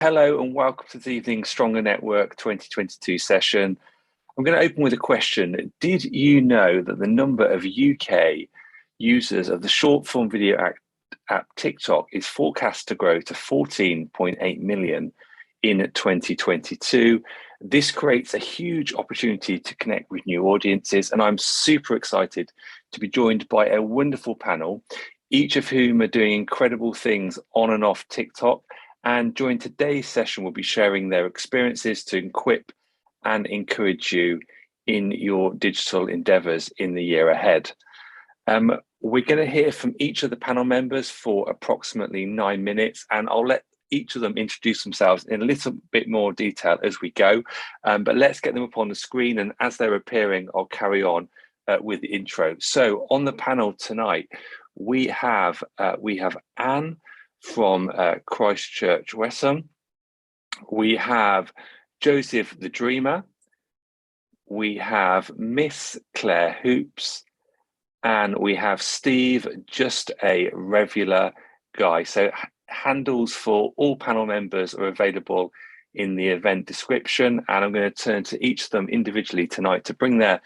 Hello and welcome to this evening's Stronger Network 2022 session. I'm going to open with a question. Did you know that the number of UK users of the short form video app TikTok is forecast to grow to 14.8 million in 2022? This creates a huge opportunity to connect with new audiences, and I'm super excited to be joined by a wonderful panel, each of whom are doing incredible things on and off TikTok. And during today's session, we'll be sharing their experiences to equip and encourage you in your digital endeavors in the year ahead. We're going to hear from each of the panel members for approximately 9 minutes, and I'll let each of them introduce themselves in a little bit more detail as we go. But let's get them up on the screen, and as they're appearing, I'll carry on with the intro. So on the panel tonight, we have Anne from Christchurch, Westham. We have Joseph the Dreamer. We have Miss Clare Hoops. And we have Steve, just a regular guy. So handles for all panel members are available in the event description. And I'm going to turn to each of them individually tonight to bring their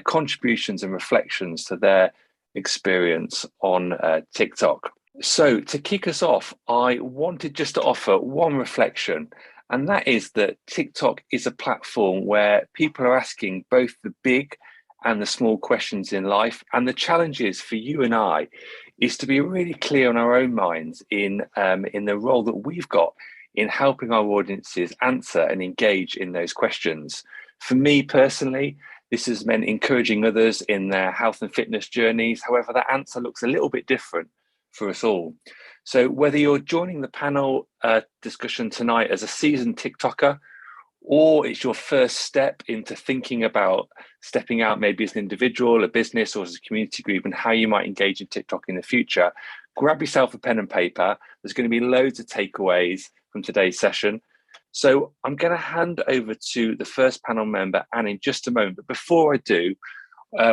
contributions and reflections to their experience on TikTok. So to kick us off, I wanted just to offer one reflection, and that is that TikTok is a platform where people are asking both the big and the small questions in life. And the challenge is for you and I is to be really clear in our own minds in the role that we've got in helping our audiences answer and engage in those questions. For me personally, this has meant encouraging others in their health and fitness journeys. However, that answer looks a little bit different for us all. So whether you're joining the panel discussion tonight as a seasoned TikToker, or it's your first step into thinking about stepping out maybe as an individual, a business, or as a community group, and how you might engage in TikTok in the future, grab yourself a pen and paper. There's going to be loads of takeaways from today's session. So I'm going to hand over to the first panel member, Anne, in just a moment. But before I do,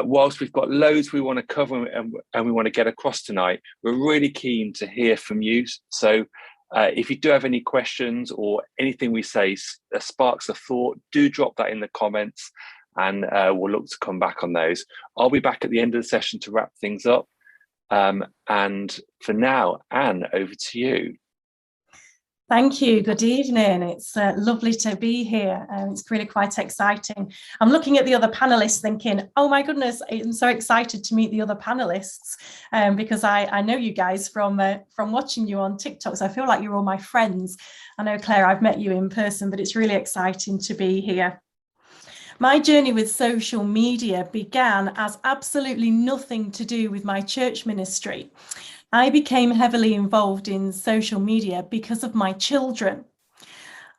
whilst we've got loads we want to cover and we want to get across tonight, we're really keen to hear from you. So if you do have any questions or anything we say sparks a thought, do drop that in the comments, and we'll look to come back on those. I'll be back at the end of the session to wrap things up. And for now, Anne, over to you. Thank you. Good evening. It's lovely to be here. It's really quite exciting. I'm looking at the other panelists thinking, oh my goodness, I'm so excited to meet the other panelists because I know you guys from watching you on TikTok. So I feel like you're all my friends. I know, Claire, I've met you in person, but it's really exciting to be here. My journey with social media began as absolutely nothing to do with my church ministry. I became heavily involved in social media because of my children.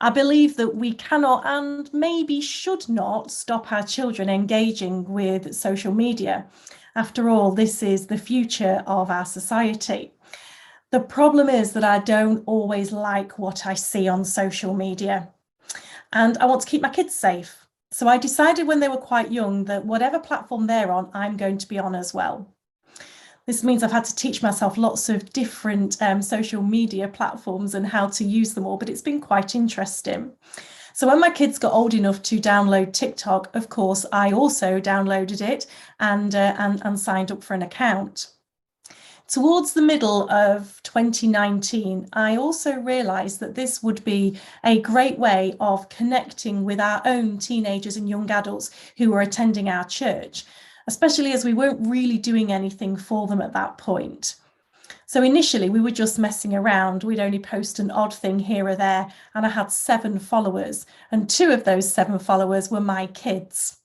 I believe that we cannot and maybe should not stop our children engaging with social media. After all, this is the future of our society. The problem is that I don't always like what I see on social media, and I want to keep my kids safe. So I decided when they were quite young that whatever platform they're on, I'm going to be on as well. This means I've had to teach myself lots of different social media platforms and how to use them all, but it's been quite interesting. So when my kids got old enough to download TikTok, of course, I also downloaded it and signed up for an account. Towards the middle of 2019, I also realised that this would be a great way of connecting with our own teenagers and young adults who were attending our church, especially as we weren't really doing anything for them at that point. So initially we were just messing around. We'd only post an odd thing here or there, and I had 7 followers, and 2 of those 7 followers were my kids.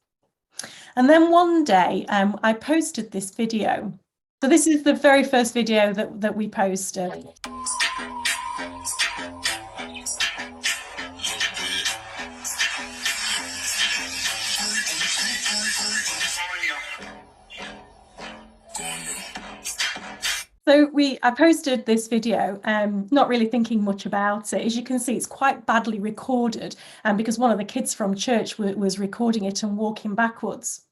And then one day I posted this video. So this is the very first video that we posted. So I posted this video, not really thinking much about it. As you can see, it's quite badly recorded, because one of the kids from church was recording it and walking backwards.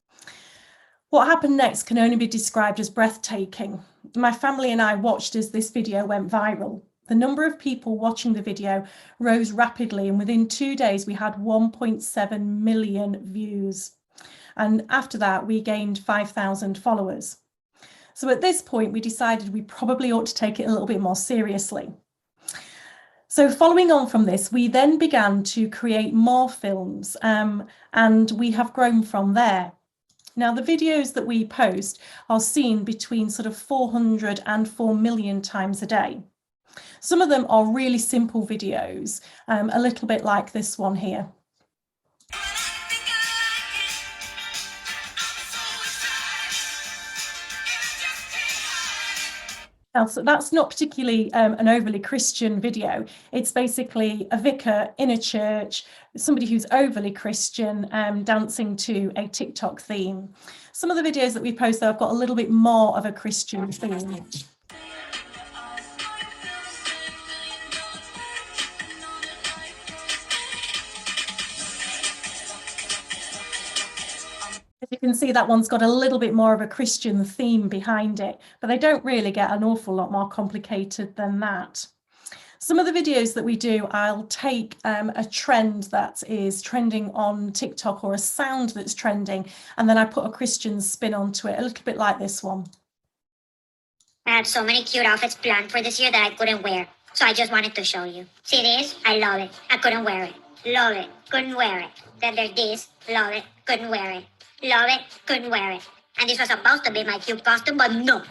What happened next can only be described as breathtaking. My family and I watched as this video went viral. The number of people watching the video rose rapidly, and within 2 days we had 1.7 million views. And after that, we gained 5,000 followers. So at this point, we decided we probably ought to take it a little bit more seriously. So following on from this, we then began to create more films, and we have grown from there. Now, the videos that we post are seen between sort of 400 and 4 million times a day. Some of them are really simple videos, a little bit like this one here. Now, so that's not particularly an overly Christian video. It's basically a vicar in a church, somebody who's overly Christian, dancing to a TikTok theme. Some of the videos that we post, though, have got a little bit more of a Christian theme. As you can see, that one's got a little bit more of a Christian theme behind it, but they don't really get an awful lot more complicated than that. Some of the videos that we do, I'll take a trend that is trending on TikTok or a sound that's trending, and then I put a Christian spin onto it, a little bit like this one. I had so many cute outfits planned for this year that I couldn't wear, so I just wanted to show you. See this? I love it. I couldn't wear it. Love it. Couldn't wear it. Then there's this. Love it. Couldn't wear it. Love it. Couldn't wear it. And this was supposed to be my cute costume, but no.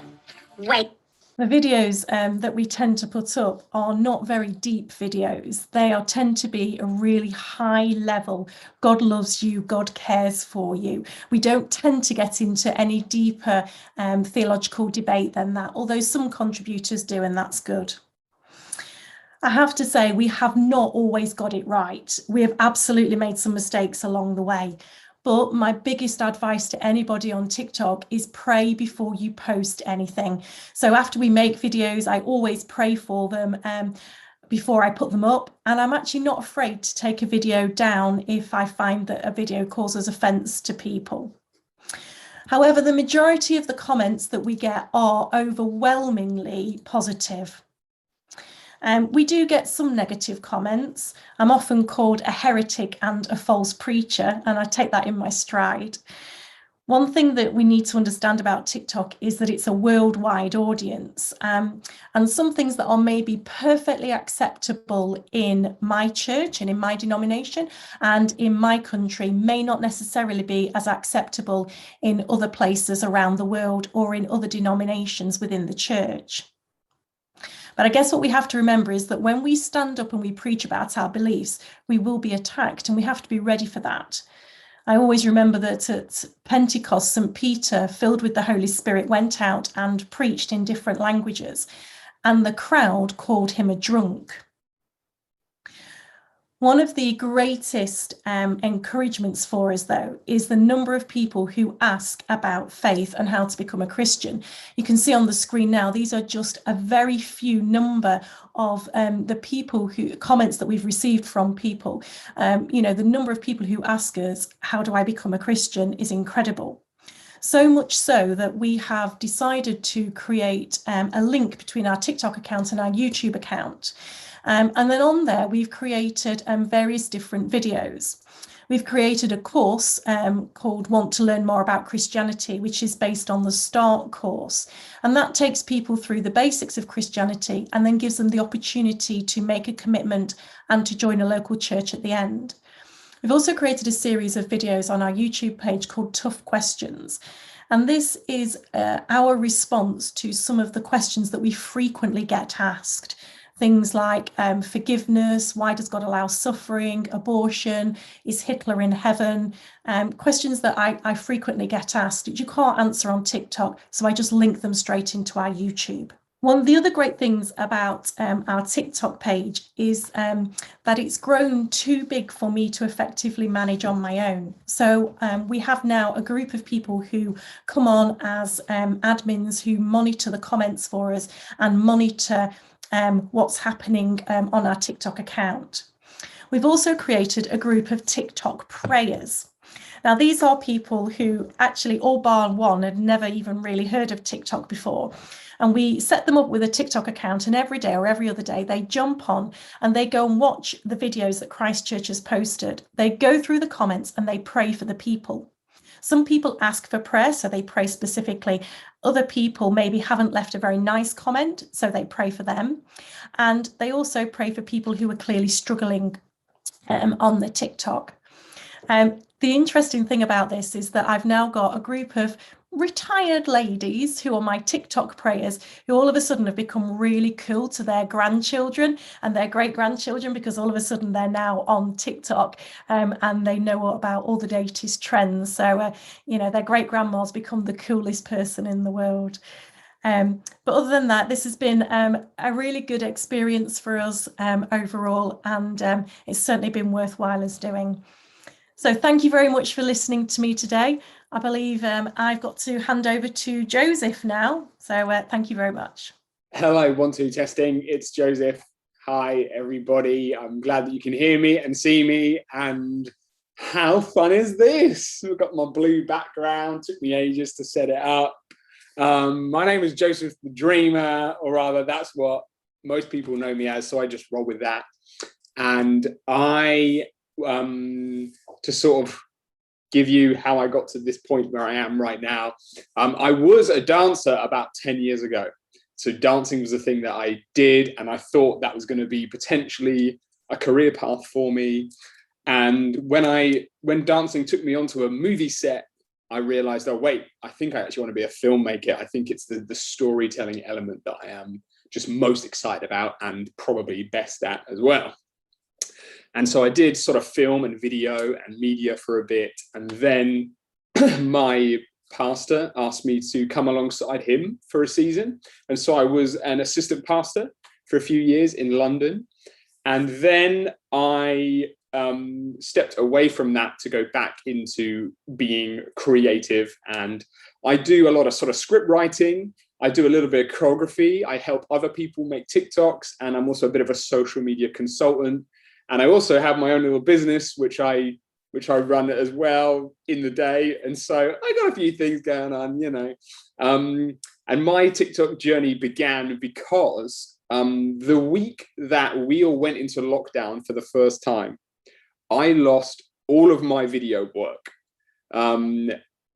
Wait. The videos that we tend to put up are not very deep videos. They tend to be a really high level. God loves you, God cares for you. We don't tend to get into any deeper theological debate than that, although some contributors do, and that's good. I have to say, we have not always got it right. We have absolutely made some mistakes along the way. But my biggest advice to anybody on TikTok is pray before you post anything. So after we make videos, I always pray for them before I put them up. And I'm actually not afraid to take a video down if I find that a video causes offense to people. However, the majority of the comments that we get are overwhelmingly positive. We do get some negative comments. I'm often called a heretic and a false preacher, and I take that in my stride. One thing that we need to understand about TikTok is that it's a worldwide audience, and some things that are maybe perfectly acceptable in my church and in my denomination and in my country may not necessarily be as acceptable in other places around the world or in other denominations within the church. But I guess what we have to remember is that when we stand up and we preach about our beliefs, we will be attacked, and we have to be ready for that. I always remember that at Pentecost, St. Peter, filled with the Holy Spirit, went out and preached in different languages, and the crowd called him a drunk. One of the greatest encouragements for us, though, is the number of people who ask about faith and how to become a Christian. You can see on the screen now, these are just a very few number of the comments that we've received from people. The number of people who ask us, how do I become a Christian, is incredible. So much so that we have decided to create a link between our TikTok account and our YouTube account. And then on there, we've created various different videos. We've created a course called Want to Learn More About Christianity, which is based on the START course. And that takes people through the basics of Christianity and then gives them the opportunity to make a commitment and to join a local church at the end. We've also created a series of videos on our YouTube page called Tough Questions. And this is our response to some of the questions that we frequently get asked. Things like forgiveness, why does God allow suffering, abortion, is Hitler in heaven? Questions that I frequently get asked, that you can't answer on TikTok, so I just link them straight into our YouTube. One of the other great things about our TikTok page is that it's grown too big for me to effectively manage on my own. So we have now a group of people who come on as admins who monitor the comments for us and monitor what's happening on our TikTok account. We've also created a group of TikTok prayers. Now, these are people who actually, all bar one, had never even really heard of TikTok before. And we set them up with a TikTok account, and every day or every other day, they jump on and they go and watch the videos that Christchurch has posted. They go through the comments and they pray for the people. Some people ask for prayer, so they pray specifically. Other people maybe haven't left a very nice comment, so they pray for them. And they also pray for people who are clearly struggling on the TikTok. The interesting thing about this is that I've now got a group of retired ladies who are my TikTok prayers, who all of a sudden have become really cool to their grandchildren and their great-grandchildren, because all of a sudden they're now on TikTok and they know about all the latest trends. So, you know, their great-grandma's become the coolest person in the world. But other than that, this has been a really good experience for us overall, and it's certainly been worthwhile us doing. So thank you very much for listening to me today. I believe I've got to hand over to Joseph now. So thank you very much. Hello, 1, 2 testing. It's Joseph. Hi, everybody. I'm glad that you can hear me and see me. And how fun is this? We've got my blue background. Took me ages to set it up. My name is Joseph the Dreamer, or rather, that's what most people know me as. So I just roll with that. And to sort of give you how I got to this point where I am right now. I was a dancer about 10 years ago. So dancing was a thing that I did, and I thought that was going to be potentially a career path for me. And when dancing took me onto a movie set, I realized, oh, wait, I think I actually want to be a filmmaker. I think it's the storytelling element that I am just most excited about and probably best at as well. And so I did sort of film and video and media for a bit. And then my pastor asked me to come alongside him for a season. And so I was an assistant pastor for a few years in London. And then I stepped away from that to go back into being creative. And I do a lot of sort of script writing. I do a little bit of choreography. I help other people make TikToks. And I'm also a bit of a social media consultant. And I also have my own little business, which I run as well in the day. And so I got a few things going on, you know. And my TikTok journey began because the week that we all went into lockdown for the first time, I lost all of my video work. A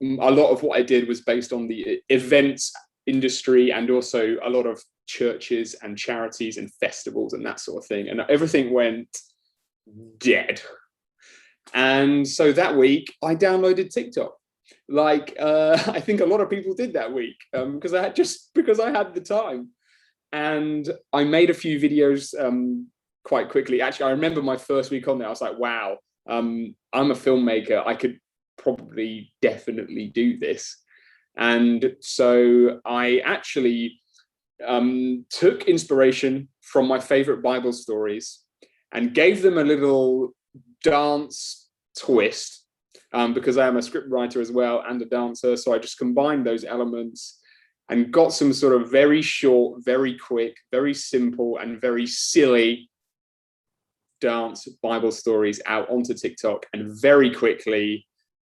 lot of what I did was based on the events industry and also a lot of churches and charities and festivals and that sort of thing. And everything went dead. And so that week I downloaded TikTok. I think a lot of people did that week because I had the time. And I made a few videos quite quickly. Actually, I remember my first week on there, I was like, wow, I'm a filmmaker. I could probably definitely do this. And so I actually took inspiration from my favorite Bible stories and gave them a little dance twist because I am a script writer as well and a dancer. So I just combined those elements and got some sort of very short, very quick, very simple and very silly dance Bible stories out onto TikTok. And very quickly,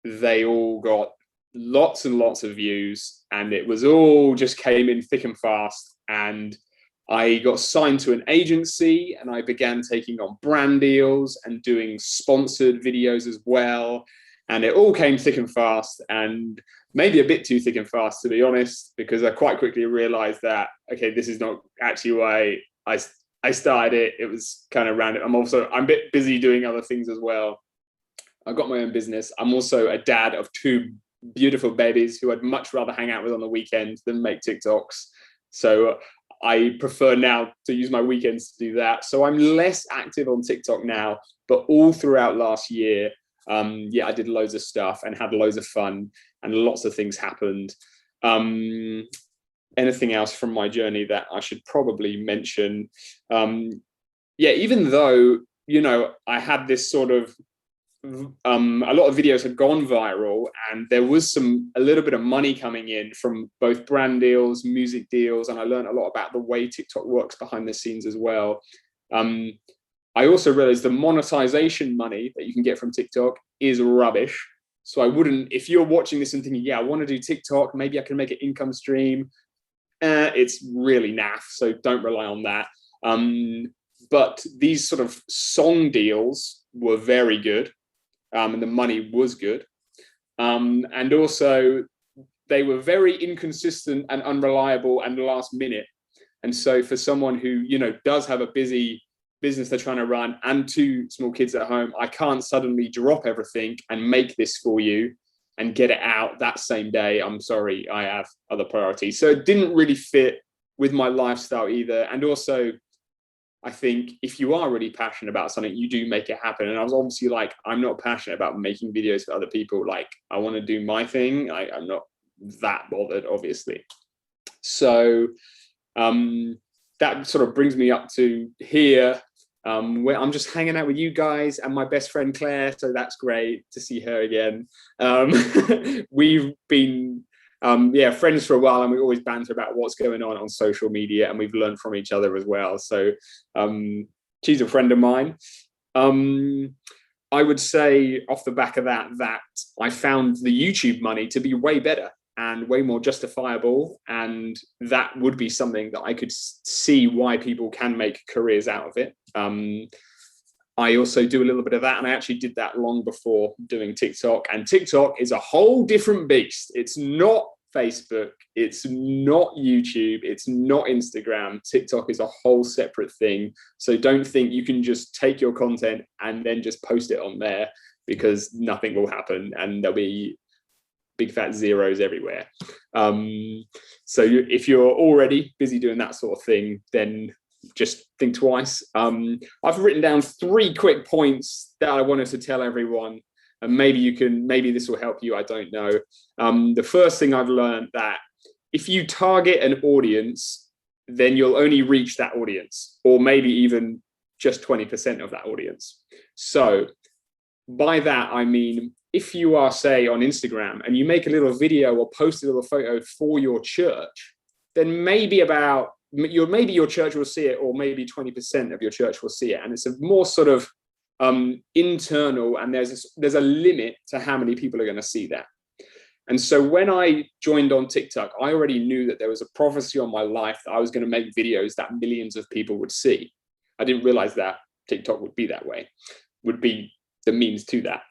they all got lots and lots of views, and it was all just came in thick and fast. And I got signed to an agency and I began taking on brand deals and doing sponsored videos as well. And it all came thick and fast, and maybe a bit too thick and fast, to be honest, because I quite quickly realized that, okay, this is not actually why I started it. It was kind of random. I'm a bit busy doing other things as well. I've got my own business. I'm also a dad of 2 beautiful babies who I'd much rather hang out with on the weekend than make TikToks. So I prefer now to use my weekends to do that. So I'm less active on TikTok now, but all throughout last year, I did loads of stuff and had loads of fun, and lots of things happened. Anything else from my journey that I should probably mention? Even though, you know, I had this sort of a lot of videos had gone viral, and there was a little bit of money coming in from both brand deals, music deals, and I learned a lot about the way TikTok works behind the scenes as well. I also realized the monetization money that you can get from TikTok is rubbish. So I wouldn't, if you're watching this and thinking, yeah, I want to do TikTok, maybe I can make an income stream, it's really naff, so don't rely on that. But these sort of song deals were very good, and the money was good. And also, they were very inconsistent and unreliable and last minute. And so for someone who, you know, does have a busy business they're trying to run and 2 small kids at home, I can't suddenly drop everything and make this for you and get it out that same day. I'm sorry, I have other priorities. So it didn't really fit with my lifestyle either. And also, I think if you are really passionate about something, you do make it happen. And I was obviously like, I'm not passionate about making videos for other people. Like, I want to do my thing. I'm not that bothered, obviously. So that sort of brings me up to here, where I'm just hanging out with you guys and my best friend Claire. So that's great to see her again. We've been friends for a while, and we always banter about what's going on social media, and we've learned from each other as well. So she's a friend of mine. I would say off the back of that I found the YouTube money to be way better and way more justifiable, and that would be something that I could see why people can make careers out of it. I also do a little bit of that, and I actually did that long before doing TikTok, and TikTok is a whole different beast. It's not Facebook, it's not YouTube, it's not Instagram. TikTok is a whole separate thing. So don't think you can just take your content and then just post it on there, because nothing will happen and there'll be big fat zeros everywhere. So if you're already busy doing that sort of thing, then just think twice. I've written down 3 quick points that I wanted to tell everyone, and maybe this will help you, I don't know. The first thing I've learned, that if you target an audience, then you'll only reach that audience, or maybe even just 20% of that audience. So by that, I mean, if you are, say, on Instagram and you make a little video or post a little photo for your church, then maybe your church will see it, or maybe 20% of your church will see it. And it's a more sort of internal, and there's a limit to how many people are going to see that. And so when I joined on TikTok, I already knew that there was a prophecy on my life that I was going to make videos that millions of people would see. I didn't realize that TikTok would be that way, would be the means to that.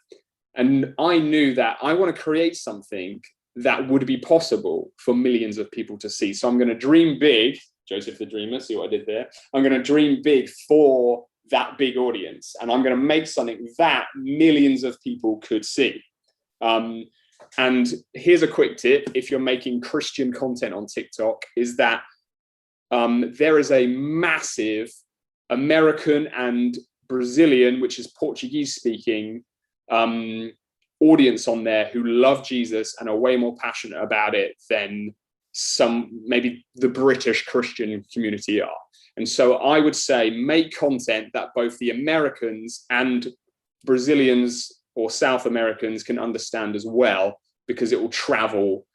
And I knew that I want to create something that would be possible for millions of people to see. So I'm going to dream big. Joseph the Dreamer, see what I did there? I'm going to dream big for that big audience, and I'm going to make something that millions of people could see. And here's a quick tip: if you're making Christian content on TikTok, is that there is a massive American and Brazilian, which is Portuguese speaking, audience on there who love Jesus and are way more passionate about it than maybe the British Christian community are. And so I would say make content that both the Americans and Brazilians or South Americans can understand as well, because it will travel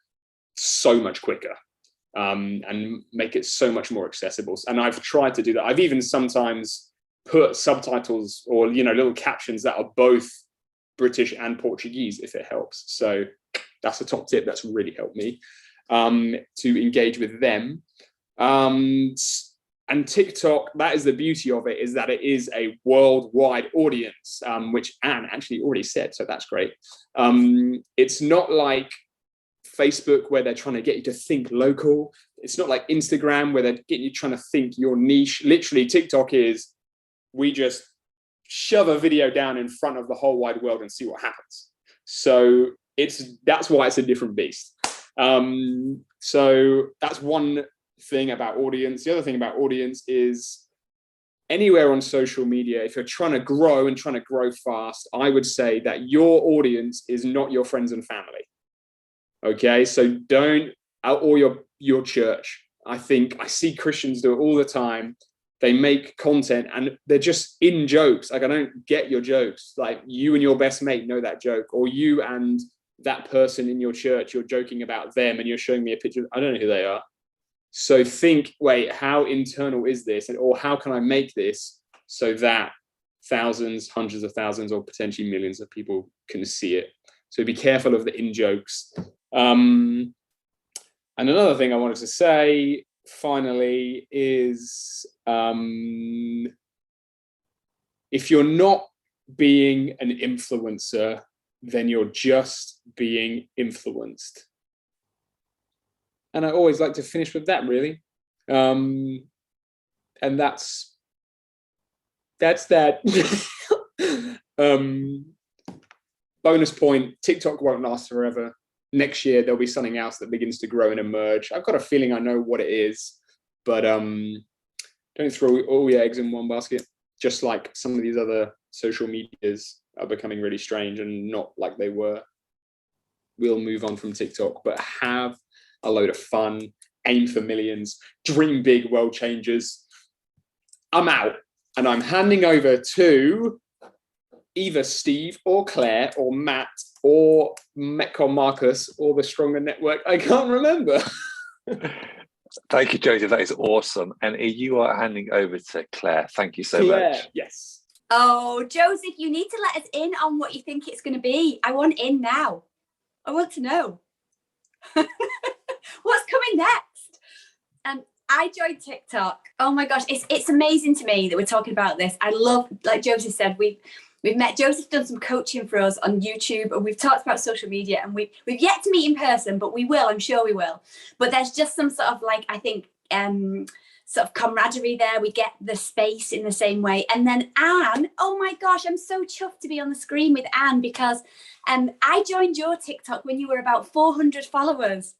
so much quicker, and make it so much more accessible. And I've tried to do that. I've even sometimes put subtitles or, little captions that are both British and Portuguese, if it helps. So that's a top tip that's really helped me to engage with them. And TikTok, that is the beauty of it, is that it is a worldwide audience, which Anne actually already said, so that's great. It's not like Facebook, where they're trying to get you to think local. It's not like Instagram, where they're getting you trying to think your niche. Literally, TikTok is, we just shove a video down in front of the whole wide world and see what happens. So that's why it's a different beast. So that's one thing about audience. The other thing about audience is, anywhere on social media, if you're trying to grow and trying to grow fast, I would say that your audience is not your friends and family. Okay, so or your church. I think I see Christians do it all the time. They make content and they're just in jokes. Like, I don't get your jokes. Like, you and your best mate know that joke, or you and that person in your church, you're joking about them and you're showing me a picture. I don't know who they are. So think, wait, how internal is this? Or how can I make this so that thousands, hundreds of thousands, or potentially millions of people can see it? So be careful of the in-jokes. And another thing I wanted to say, finally, is if you're not being an influencer, then you're just being influenced. And I always like to finish with that, really. And that's that. Bonus point, TikTok won't last forever. Next year, there'll be something else that begins to grow and emerge. I've got a feeling I know what it is, but don't throw all your eggs in one basket. Just like some of these other social medias are becoming really strange and not like they were. We'll move on from TikTok, but have a load of fun, aim for millions, dream big, world changers. I'm out, and I'm handing over to either Steve or Claire or Matt or MetconMarcus or the Stronger Network. I can't remember. Thank you, Joseph. That is awesome. And you are handing over to Claire. Thank you so much. Yes. Oh, Joseph, you need to let us in on what you think it's going to be. I want in now. I want to know. What's coming next? I joined TikTok. Oh my gosh, it's amazing to me that we're talking about this. I love, like Joseph said, we've met. Joseph's done some coaching for us on YouTube, and we've talked about social media, and we've yet to meet in person, but we will. I'm sure we will. But there's just some sort of like, I think, sort of camaraderie there. We get the space in the same way. And then Anne, oh my gosh, I'm so chuffed to be on the screen with Anne, because I joined your TikTok when you were about 400 followers.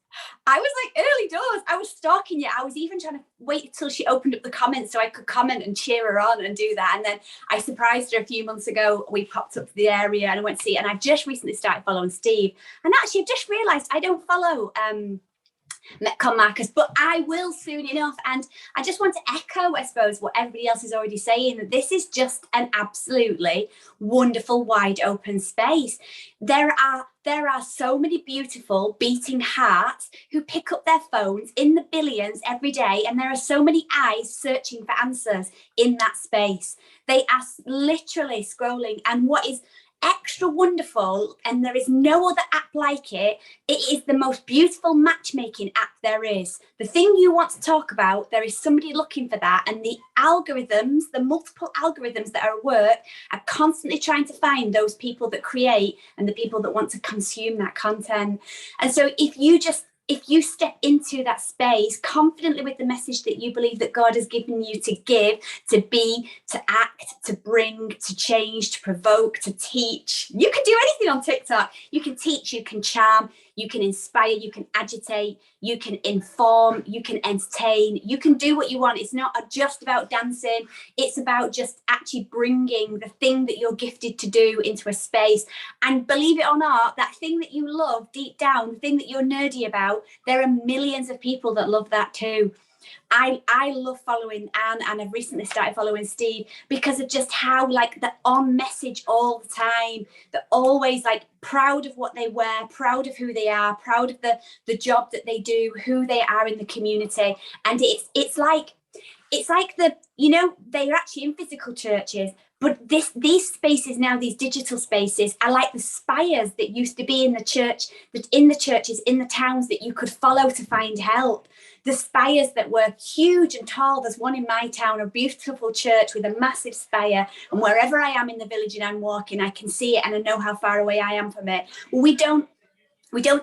I was like early doors. I was stalking you. I was even trying to wait until she opened up the comments so I could comment and cheer her on and do that. And then I surprised her a few months ago. We popped up to the area and I went to see it. And I've just recently started following Steve. And actually, I've just realised I don't follow MetconMarcus, but I will soon enough. And I just want to echo, I suppose, what everybody else is already saying, that this is just an absolutely wonderful, wide open space. There are so many beautiful beating hearts who pick up their phones in the billions every day, and there are so many eyes searching for answers in that space. They are literally scrolling, and what is extra wonderful, and there is no other app like it, it is the most beautiful matchmaking app there is. The thing you want to talk about, there is somebody looking for that, and the algorithms, the multiple algorithms that are at work, are constantly trying to find those people that create and the people that want to consume that content. And so if you step into that space confidently with the message that you believe that God has given you to give, to be, to act, to bring, to change, to provoke, to teach, you can do anything on TikTok. You can teach, you can charm, you can inspire, you can agitate, you can inform, you can entertain, you can do what you want. It's not just about dancing. It's about just actually bringing the thing that you're gifted to do into a space. And believe it or not, that thing that you love deep down, the thing that you're nerdy about, there are millions of people that love that too. I love following Anne, and I've recently started following Steve because of just how like they're on message all the time. They're always like proud of what they wear, proud of who they are, proud of the job that they do, who they are in the community. And it's like the, you know, they're actually in physical churches, but these spaces now, these digital spaces, are like the spires that used to be in the church, that in the churches, in the towns that you could follow to find help. The spires that were huge and tall. There's one in my town, a beautiful church with a massive spire. And wherever I am in the village and I'm walking, I can see it and I know how far away I am from it. We don't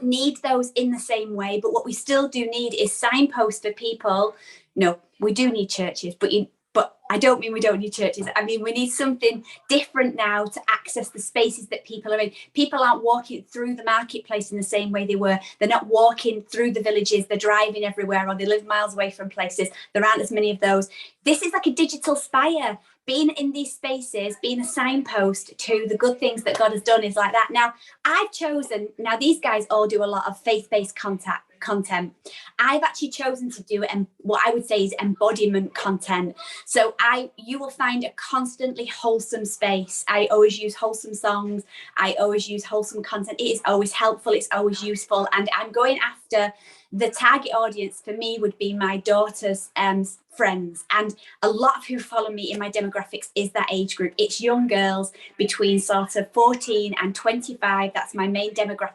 need those in the same way, but what we still do need is signposts for people. No, we do need churches, but I don't mean we don't need churches. I mean, we need something different now to access the spaces that people are in. People aren't walking through the marketplace in the same way they were. They're not walking through the villages. They're driving everywhere, or they live miles away from places. There aren't as many of those. This is like a digital spire. Being in these spaces, being a signpost to the good things that God has done is like that. Now, I've chosen, now these guys all do a lot of faith-based content, content. I've actually chosen to do what I would say is embodiment content. So you will find a constantly wholesome space. I always use wholesome songs. I always use wholesome content. It is always helpful. It's always useful. And I'm going after the target audience for me would be my daughter's friends. And a lot of who follow me in my demographics is that age group. It's young girls between sort of 14 and 25. That's my main demographic.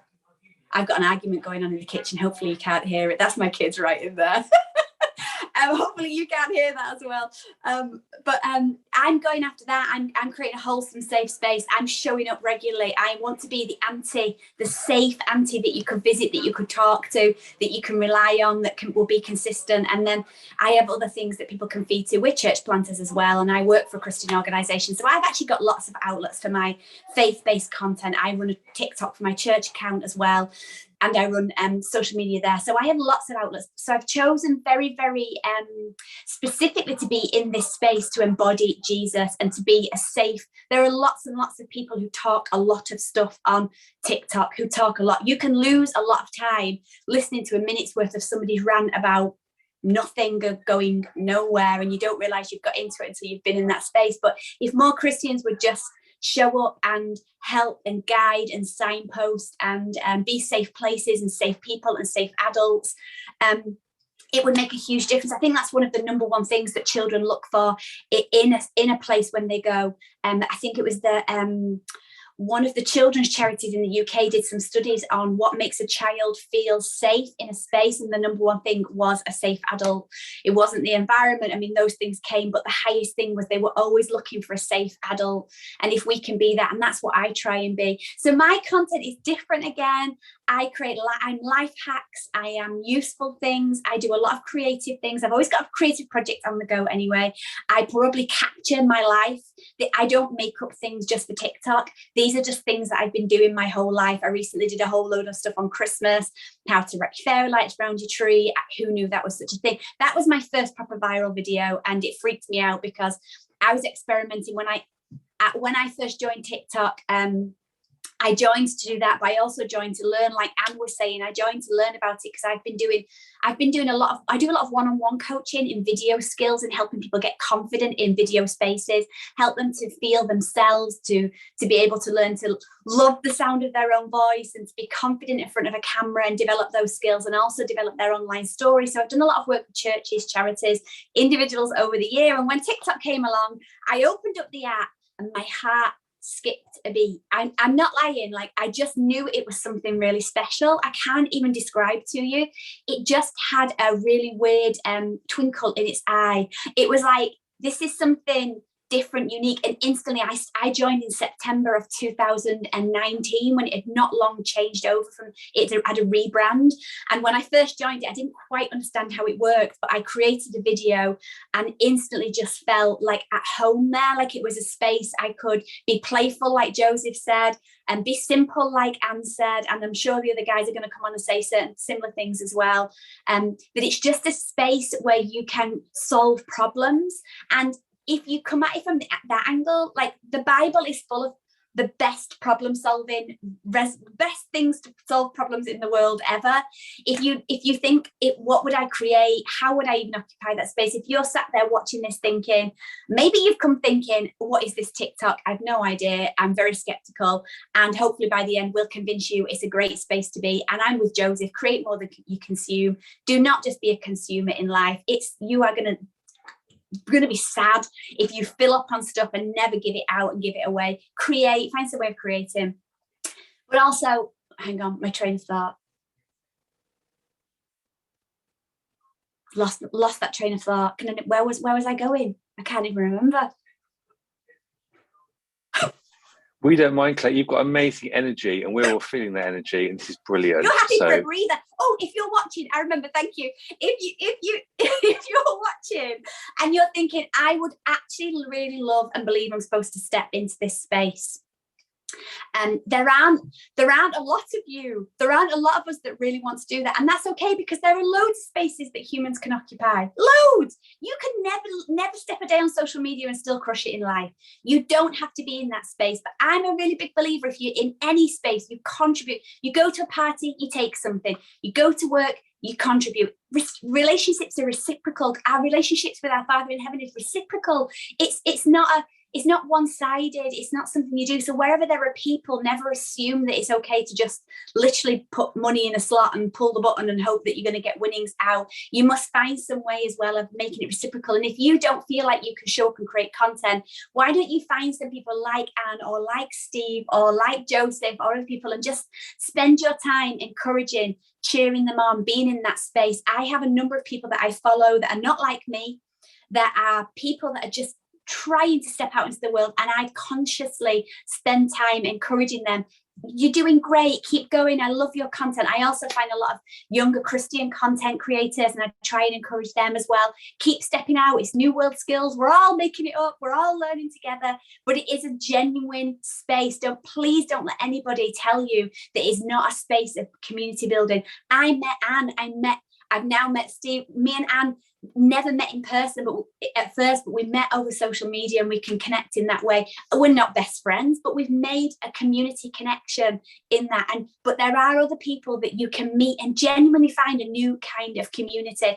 I've got an argument going on in the kitchen. Hopefully you can't hear it. That's my kids right in there. Hopefully you can't hear that as well. But I'm going after that. I'm creating a wholesome, safe space. I'm showing up regularly. I want to be the auntie, the safe auntie that you could visit, that you could talk to, that you can rely on, that will be consistent. And then I have other things that people can feed to. We're church planters as well, and I work for a Christian organisation. So I've actually got lots of outlets for my faith-based content. I run a TikTok for my church account as well. And I run social media there. So I have lots of outlets. So I've chosen very, very specifically to be in this space to embody Jesus and to be a safe. There are lots and lots of people who talk a lot of stuff on TikTok, who talk a lot. You can lose a lot of time listening to a minute's worth of somebody's rant about nothing going nowhere, and you don't realise you've got into it until you've been in that space. But if more Christians would just show up and help and guide and signpost and be safe places and safe people and safe adults, it would make a huge difference. I think that's one of the number one things that children look for in a place when they go. I think it was one of the children's charities in the UK did some studies on what makes a child feel safe in a space, and the number one thing was a safe adult. It wasn't the environment. I mean, those things came, but the highest thing was they were always looking for a safe adult. And if we can be that, and that's what I try and be. So my content is different again. I'm life hacks. I am useful things. I do a lot of creative things. I've always got a creative project on the go anyway. I probably capture my life. I don't make up things just for TikTok. These are just things that I've been doing my whole life. I recently did a whole load of stuff on Christmas, how to wrap fairy lights around your tree. Who knew that was such a thing? That was my first proper viral video, and it freaked me out because I was experimenting when I first joined TikTok. I joined to do that, but I also joined to learn, like Anne was saying, I joined to learn about it because I do a lot of one-on-one coaching in video skills and helping people get confident in video spaces, help them to feel themselves, to be able to learn to love the sound of their own voice and to be confident in front of a camera and develop those skills and also develop their online story. So I've done a lot of work with churches, charities, individuals over the year. And when TikTok came along, I opened up the app and my heart skipped a beat. I'm not lying. Like, I just knew it was something really special. I can't even describe to you. It just had a really weird twinkle in its eye. It was like, this is something different, unique, and instantly I joined in September of 2019 when it had not long changed over from it had a rebrand. And when I first joined it, I didn't quite understand how it worked, but I created a video and instantly just felt like at home there, like it was a space I could be playful, like Joseph said, and be simple, like Anne said, and I'm sure the other guys are going to come on and say certain similar things as well. That it's just a space where you can solve problems. And if you come at it from that angle, like the Bible is full of the best problem solving, best things to solve problems in the world ever. If you think what would I create? How would I even occupy that space? If you're sat there watching this thinking, maybe you've come thinking, what is this TikTok? I've no idea. I'm very skeptical. And hopefully by the end, we'll convince you it's a great space to be. And I'm with Joseph, create more than you consume. Do not just be a consumer in life. You are going to be sad if you fill up on stuff and never give it out and give it away. Find some way of creating. But also, hang on, my train of thought. Lost that train of thought. Where was I going? I can't even remember. We don't mind, Claire. You've got amazing energy, and we're all feeling that energy, and this is brilliant. You're happy for a breather. Oh, if you're watching, I remember. Thank you. If you're watching and you're thinking, I would actually really love and believe I'm supposed to step into this space. And there aren't a lot of you. There aren't a lot of us that really want to do that, and that's okay because there are loads of spaces that humans can occupy. Loads. You can never step a day on social media and still crush it in life. You don't have to be in that space. But I'm a really big believer. If you're in any space, you contribute. You go to a party, you take something. You go to work, you contribute. Relationships are reciprocal. Our relationships with our Father in heaven is reciprocal. It's not one-sided. It's not something you do. So wherever there are people, never assume that it's okay to just literally put money in a slot and pull the button and hope that you're going to get winnings out. You must find some way as well of making it reciprocal. And if you don't feel like you can show up and create content, why don't you find some people like Anne or like Steve or like Joseph or other people and just spend your time encouraging, cheering them on, being in that space. I have a number of people that I follow that are not like me, that are people that are just trying to step out into the world, and I consciously spend time encouraging them. You're doing great, keep going, I love your content. I also find a lot of younger Christian content creators, and I try and encourage them as well. Keep stepping out, it's new world skills, we're all making it up, we're all learning together, but it is a genuine space. Please don't let anybody tell you that it's not a space of community building. I met Anne, I've now met Steve. Me and Anne never met in person at first, but we met over social media and we can connect in that way. We're not best friends, but we've made a community connection in that. But there are other people that you can meet and genuinely find a new kind of community.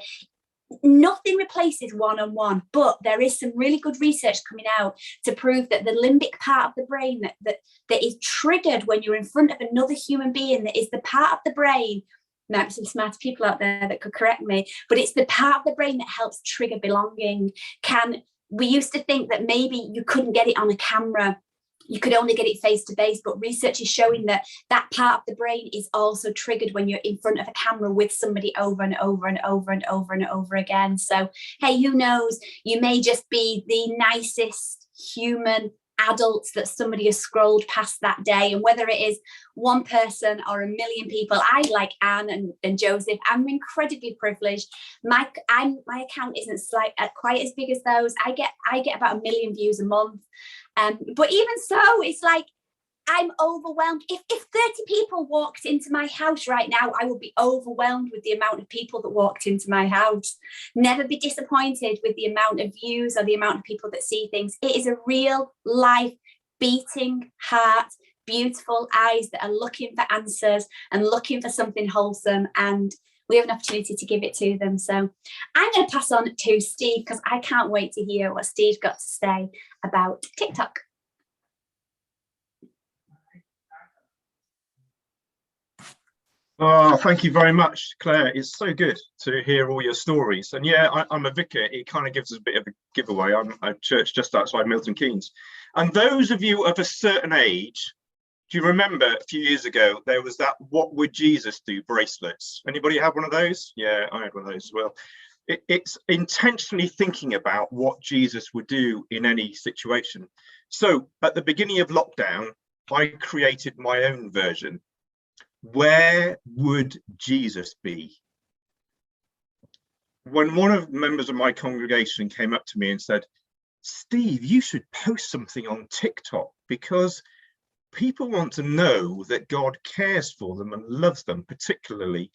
Nothing replaces one-on-one, but there is some really good research coming out to prove that the limbic part of the brain that is triggered when you're in front of another human being, that is the part of the brain. Now, some smart people out there that could correct me, but it's the part of the brain that helps trigger belonging. We used to think that maybe you couldn't get it on a camera, you could only get it face to face, but research is showing that that part of the brain is also triggered when you're in front of a camera with somebody over and over and over and over and over again. So, hey, who knows? You may just be the nicest human adults that somebody has scrolled past that day, and whether it is one person or a million people. I, like Anne and Joseph, I'm incredibly privileged. My account isn't quite as big as those. I get about 1 million views a month, but even so, it's like I'm overwhelmed. If 30 people walked into my house right now, I would be overwhelmed with the amount of people that walked into my house. Never be disappointed with the amount of views or the amount of people that see things. It is a real life, beating heart, beautiful eyes that are looking for answers and looking for something wholesome, and we have an opportunity to give it to them. So I'm going to pass on to Steve, because I can't wait to hear what Steve's got to say about TikTok. Oh, thank you very much, Claire. It's so good to hear all your stories. And yeah, I'm a vicar. It kind of gives us a bit of a giveaway. I'm at a church just outside Milton Keynes. And those of you of a certain age, do you remember a few years ago, there was that "What Would Jesus Do" bracelets? Anybody have one of those? Yeah, I had one of those as well. It's intentionally thinking about what Jesus would do in any situation. So at the beginning of lockdown, I created my own version. Where would Jesus be? When one of the members of my congregation came up to me and said, "Steve, you should post something on TikTok because people want to know that God cares for them and loves them, particularly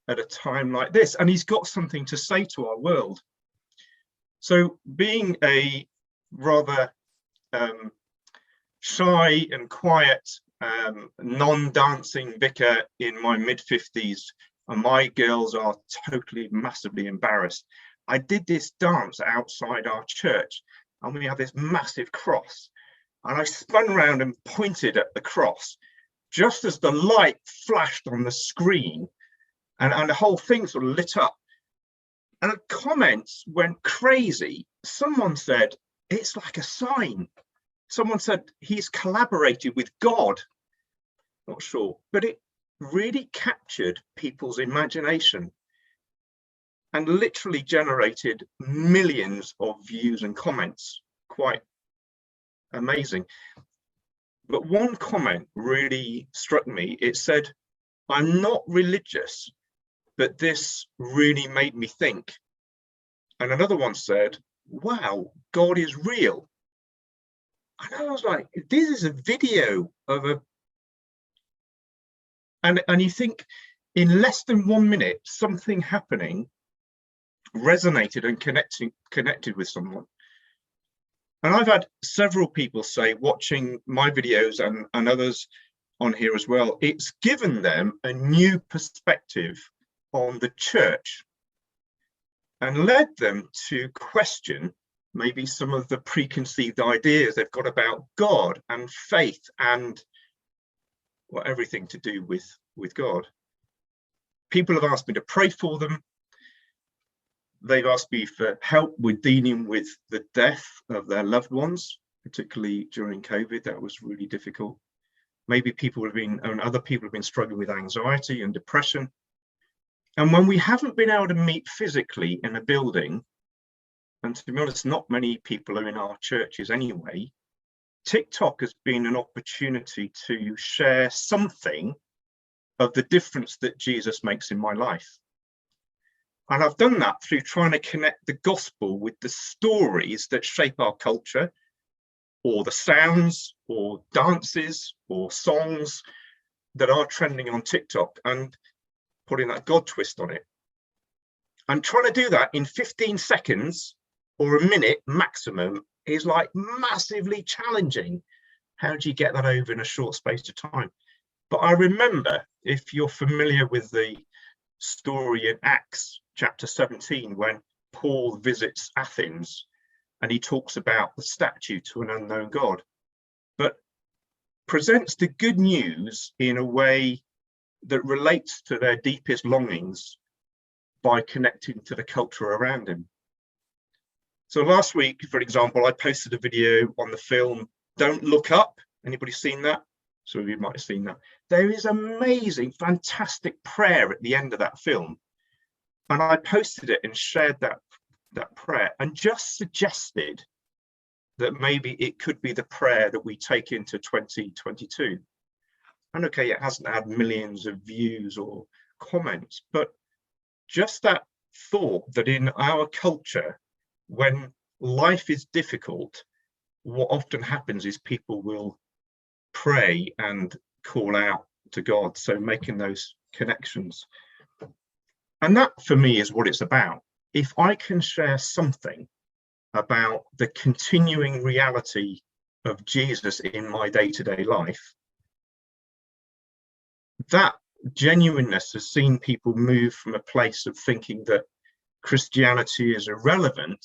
at a time like this. And he's got something to say to our world." So being a rather shy and quiet non-dancing vicar in my mid-50s, and my girls are totally massively embarrassed, I did this dance outside our church, and we have this massive cross, and I spun around and pointed at the cross just as the light flashed on the screen, and the whole thing sort of lit up, and the comments went crazy. Someone said it's like a sign. Someone said he's collaborated with God. Not sure, but it really captured people's imagination and literally generated millions of views and comments. Quite amazing. But one comment really struck me. It said, "I'm not religious, but this really made me think." And another one said, "Wow, God is real." And I was like, this is a video of a, and you think in less than 1 minute, something happening resonated and connected with someone. And I've had several people say, watching my videos and others on here as well, it's given them a new perspective on the church and led them to question maybe some of the preconceived ideas they've got about God and faith and everything to do with God. People have asked me to pray for them. They've asked me for help with dealing with the death of their loved ones, particularly during COVID. That was really difficult. Maybe other people have been struggling with anxiety and depression. And when we haven't been able to meet physically in a building, and to be honest, not many people are in our churches anyway, TikTok has been an opportunity to share something of the difference that Jesus makes in my life. And I've done that through trying to connect the gospel with the stories that shape our culture, or the sounds or dances or songs that are trending on TikTok, and putting that God twist on it. And trying to do that in 15 seconds or a minute maximum is like massively challenging. How do you get that over in a short space of time? But I remember, if you're familiar with the story in Acts chapter 17, when Paul visits Athens and he talks about the statue to an unknown God, but presents the good news in a way that relates to their deepest longings by connecting to the culture around him. So last week, for example, I posted a video on the film Don't Look Up. Anybody seen that? Some of you might have seen that. There is amazing, fantastic prayer at the end of that film. And I posted it and shared that prayer and just suggested that maybe it could be the prayer that we take into 2022. And okay, it hasn't had millions of views or comments, but just that thought that in our culture, when life is difficult, what often happens is people will pray and call out to God. So making those connections. And that for me is what it's about. If I can share something about the continuing reality of Jesus in my day-to-day life, that genuineness has seen people move from a place of thinking that Christianity is irrelevant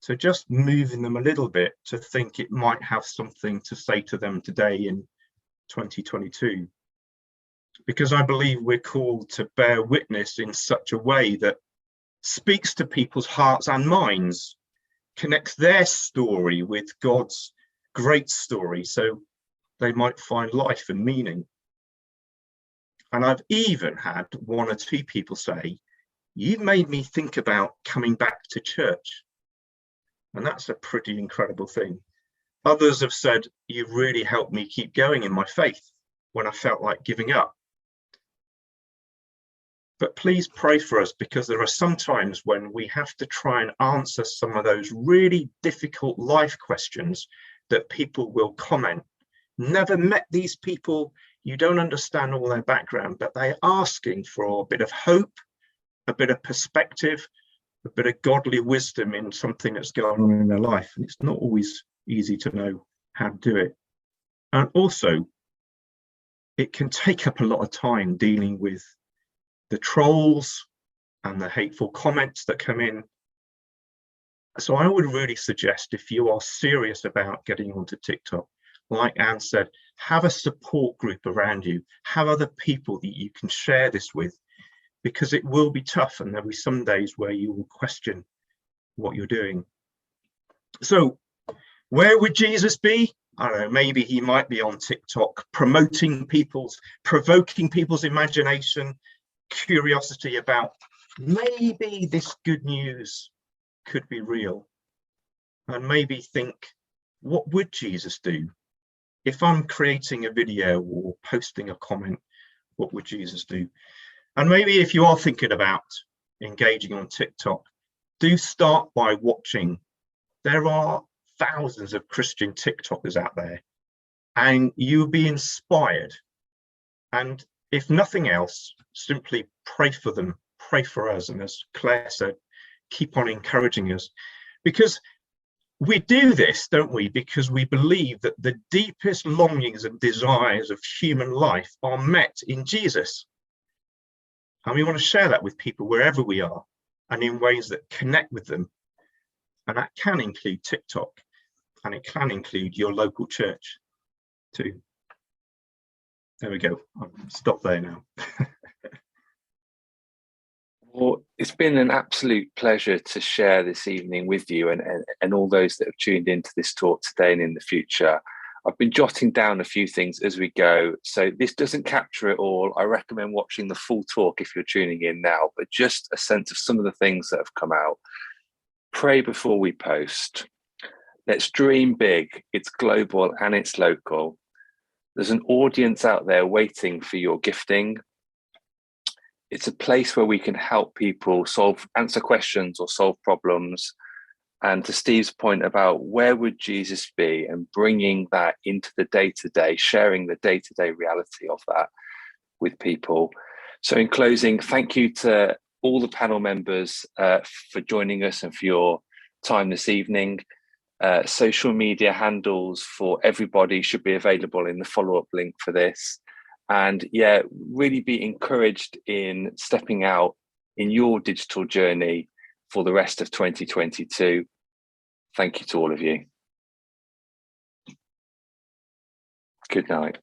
to just moving them a little bit to think it might have something to say to them today in 2022. Because I believe we're called to bear witness in such a way that speaks to people's hearts and minds, connects their story with God's great story, so they might find life and meaning. And I've even had one or two people say, "You've made me think about coming back to church." And that's a pretty incredible thing. Others have said, "You've really helped me keep going in my faith when I felt like giving up." But please pray for us, because there are some times when we have to try and answer some of those really difficult life questions that people will comment. Never met these people, you don't understand all their background, but they're asking for a bit of hope, a bit of perspective, a bit of godly wisdom in something that's going on in their life. And it's not always easy to know how to do it. And also, it can take up a lot of time dealing with the trolls and the hateful comments that come in. So I would really suggest, if you are serious about getting onto TikTok, like Anne said, have a support group around you, have other people that you can share this with, because it will be tough and there'll be some days where you will question what you're doing. So where would Jesus be? I don't know, maybe he might be on TikTok provoking people's imagination, curiosity about maybe this good news could be real, and maybe think, what would Jesus do? If I'm creating a video or posting a comment, what would Jesus do? And maybe if you are thinking about engaging on TikTok, do start by watching. There are thousands of Christian TikTokers out there, and you'll be inspired. And if nothing else, simply pray for them, pray for us. And as Claire said, keep on encouraging us, because we do this, don't we? Because we believe that the deepest longings and desires of human life are met in Jesus. And we want to share that with people wherever we are and in ways that connect with them. And that can include TikTok, and it can include your local church too. There we go. I'll stop there now. Well, it's been an absolute pleasure to share this evening with you and all those that have tuned into this talk today and in the future. I've been jotting down a few things as we go, so this doesn't capture it all. I recommend watching the full talk if you're tuning in now, but just a sense of some of the things that have come out. Pray before we post. Let's dream big. It's global and it's local. There's an audience out there waiting for your gifting. It's a place where we can help people answer questions or solve problems. And to Steve's point about where would Jesus be, and bringing that into the day-to-day, sharing the day-to-day reality of that with people. So in closing, thank you to all the panel members for joining us and for your time this evening. Social media handles for everybody should be available in the follow-up link for this. And yeah, really be encouraged in stepping out in your digital journey for the rest of 2022. Thank you to all of you. Good night.